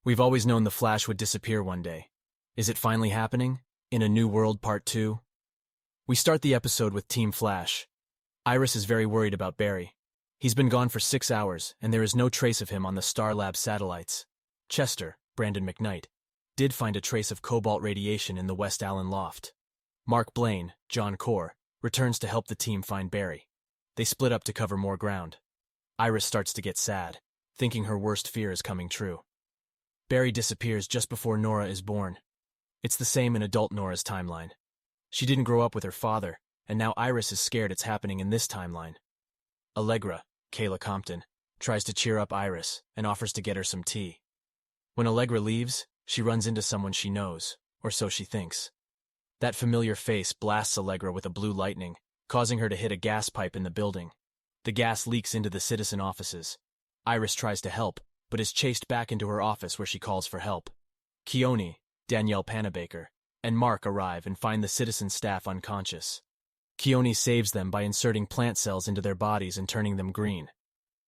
We've always known the Flash would disappear one day. Is it finally happening? In A New World Part 2? We start the episode with Team Flash. Iris is very worried about Barry. He's been gone for 6 hours, and there is no trace of him on the Star Lab satellites. Chester, Brandon McKnight, did find a trace of cobalt radiation in the West Allen loft. Mark Blaine, John Core, returns to help the team find Barry. They split up to cover more ground. Iris starts to get sad, thinking her worst fear is coming true. Barry disappears just before Nora is born. It's the same in adult Nora's timeline. She didn't grow up with her father, and now Iris is scared it's happening in this timeline. Allegra, Kayla Compton, tries to cheer up Iris and offers to get her some tea. When Allegra leaves, she runs into someone she knows, or so she thinks. That familiar face blasts Allegra with a blue lightning, causing her to hit a gas pipe in the building. The gas leaks into the citizen offices. Iris tries to help, but is chased back into her office where she calls for help. Keone, Danielle Panabaker, and Mark arrive and find the citizen staff unconscious. Keone saves them by inserting plant cells into their bodies and turning them green.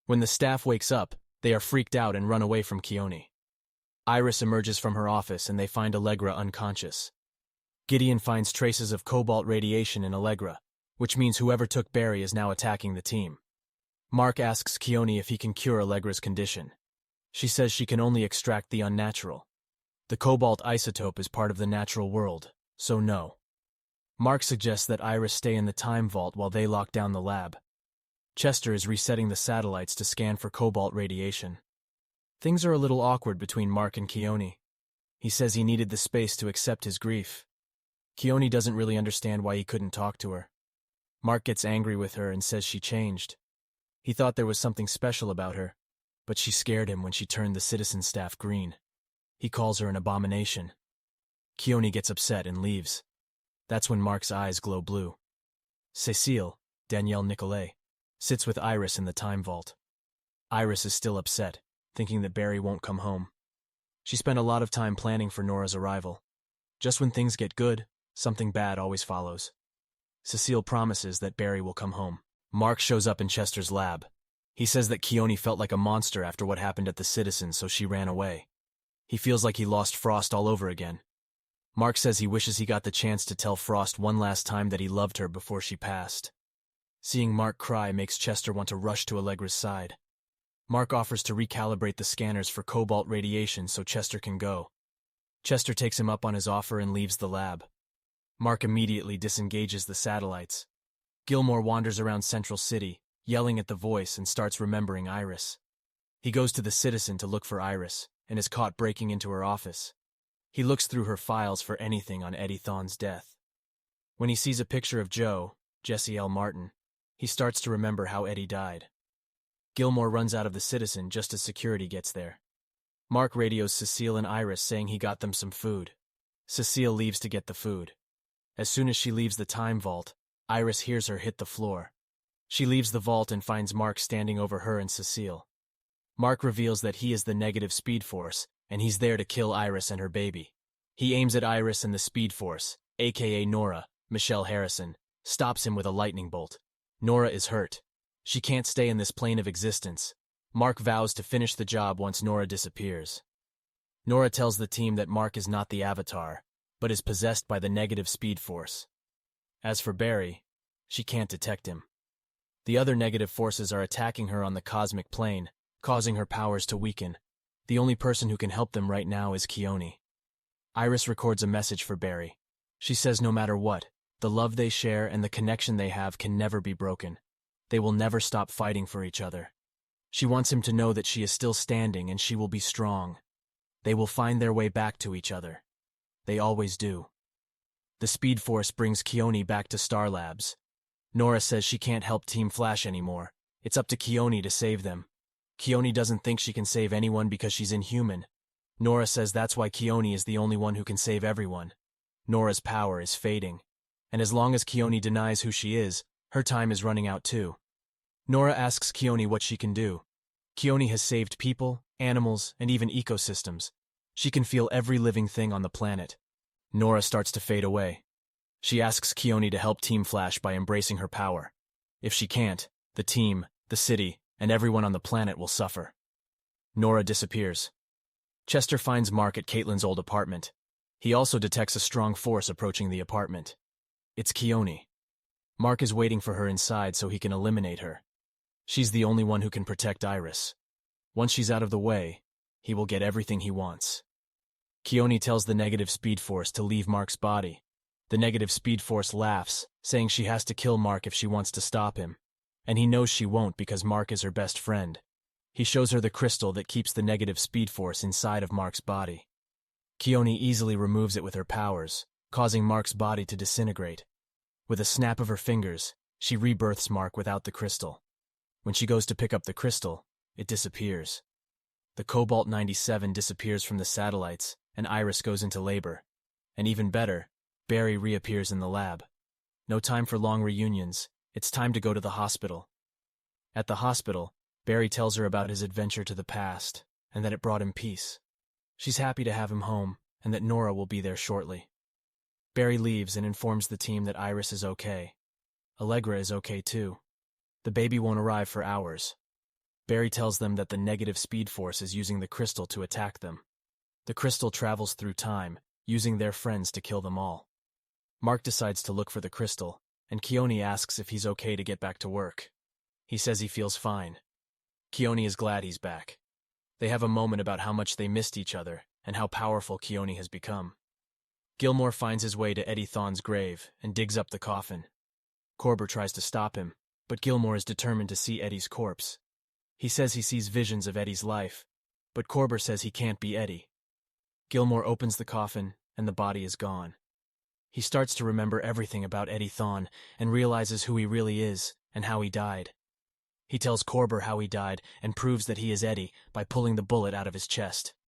When the staff wakes up, they are freaked out and run away from Keone. Iris emerges from her office and they find Allegra unconscious. Gideon finds traces of cobalt radiation in Allegra, which means whoever took Barry is now attacking the team. Mark asks Keone if he can cure Allegra's condition. She says she can only extract the unnatural. The cobalt isotope is part of the natural world, so no. Mark suggests that Iris stay in the time vault while they lock down the lab. Chester is resetting the satellites to scan for cobalt radiation. Things are a little awkward between Mark and Keone. He says he needed the space to accept his grief. Keone doesn't really understand why he couldn't talk to her. Mark gets angry with her and says she changed. He thought there was something special about her, but she scared him when she turned the citizen staff green. He calls her an abomination. Keone gets upset and leaves. That's when Mark's eyes glow blue. Cecile, Danielle Nicolet, sits with Iris in the time vault. Iris is still upset, thinking that Barry won't come home. She spent a lot of time planning for Nora's arrival. Just when things get good, something bad always follows. Cecile promises that Barry will come home. Mark shows up in Chester's lab. He says that Keone felt like a monster after what happened at the Citizen, so she ran away. He feels like he lost Frost all over again. Mark says he wishes he got the chance to tell Frost one last time that he loved her before she passed. Seeing Mark cry makes Chester want to rush to Allegra's side. Mark offers to recalibrate the scanners for cobalt radiation so Chester can go. Chester takes him up on his offer and leaves the lab. Mark immediately disengages the satellites. Gilmore wanders around Central City, yelling at the voice, and starts remembering Iris. He goes to the Citizen to look for Iris, and is caught breaking into her office. He looks through her files for anything on Eddie Thon's death. When he sees a picture of Joe, Jesse L. Martin, he starts to remember how Eddie died. Gilmore runs out of the Citizen just as security gets there. Mark radios Cecile and Iris saying he got them some food. Cecile leaves to get the food. As soon as she leaves the time vault, Iris hears her hit the floor. She leaves the vault and finds Mark standing over her and Cecile. Mark reveals that he is the negative Speed Force, and he's there to kill Iris and her baby. He aims at Iris, and the Speed Force, aka Nora, Michelle Harrison, stops him with a lightning bolt. Nora is hurt. She can't stay in this plane of existence. Mark vows to finish the job once Nora disappears. Nora tells the team that Mark is not the Avatar, but is possessed by the negative Speed Force. As for Barry, she can't detect him. The other negative forces are attacking her on the cosmic plane, causing her powers to weaken. The only person who can help them right now is Keone. Iris records a message for Barry. She says no matter what, the love they share and the connection they have can never be broken. They will never stop fighting for each other. She wants him to know that she is still standing and she will be strong. They will find their way back to each other. They always do. The Speed Force brings Keone back to Star Labs. Nora says she can't help Team Flash anymore. It's up to Keone to save them. Keone doesn't think she can save anyone because she's inhuman. Nora says that's why Keone is the only one who can save everyone. Nora's power is fading, and as long as Keone denies who she is, her time is running out too. Nora asks Keone what she can do. Keone has saved people, animals, and even ecosystems. She can feel every living thing on the planet. Nora starts to fade away. She asks Keone to help Team Flash by embracing her power. If she can't, the team, the city, and everyone on the planet will suffer. Nora disappears. Chester finds Mark at Caitlin's old apartment. He also detects a strong force approaching the apartment. It's Keone. Mark is waiting for her inside so he can eliminate her. She's the only one who can protect Iris. Once she's out of the way, he will get everything he wants. Keone tells the negative speed force to leave Mark's body. The negative speed force laughs, saying she has to kill Mark if she wants to stop him. And he knows she won't because Mark is her best friend. He shows her the crystal that keeps the negative speed force inside of Mark's body. Keone easily removes it with her powers, causing Mark's body to disintegrate. With a snap of her fingers, she rebirths Mark without the crystal. When she goes to pick up the crystal, it disappears. The Cobalt 97 disappears from the satellites, and Iris goes into labor. And even better, Barry reappears in the lab. No time for long reunions, it's time to go to the hospital. At the hospital, Barry tells her about his adventure to the past, and that it brought him peace. She's happy to have him home, and that Nora will be there shortly. Barry leaves and informs the team that Iris is okay. Allegra is okay too. The baby won't arrive for hours. Barry tells them that the negative speed force is using the crystal to attack them. The crystal travels through time, using their friends to kill them all. Mark decides to look for the crystal, and Keone asks if he's okay to get back to work. He says he feels fine. Keone is glad he's back. They have a moment about how much they missed each other and how powerful Keone has become. Gilmore finds his way to Eddie Thon's grave and digs up the coffin. Corber tries to stop him, but Gilmore is determined to see Eddie's corpse. He says he sees visions of Eddie's life, but Corber says he can't be Eddie. Gilmore opens the coffin, and the body is gone. He starts to remember everything about Eddie Thon and realizes who he really is and how he died. He tells Corber how he died and proves that he is Eddie by pulling the bullet out of his chest.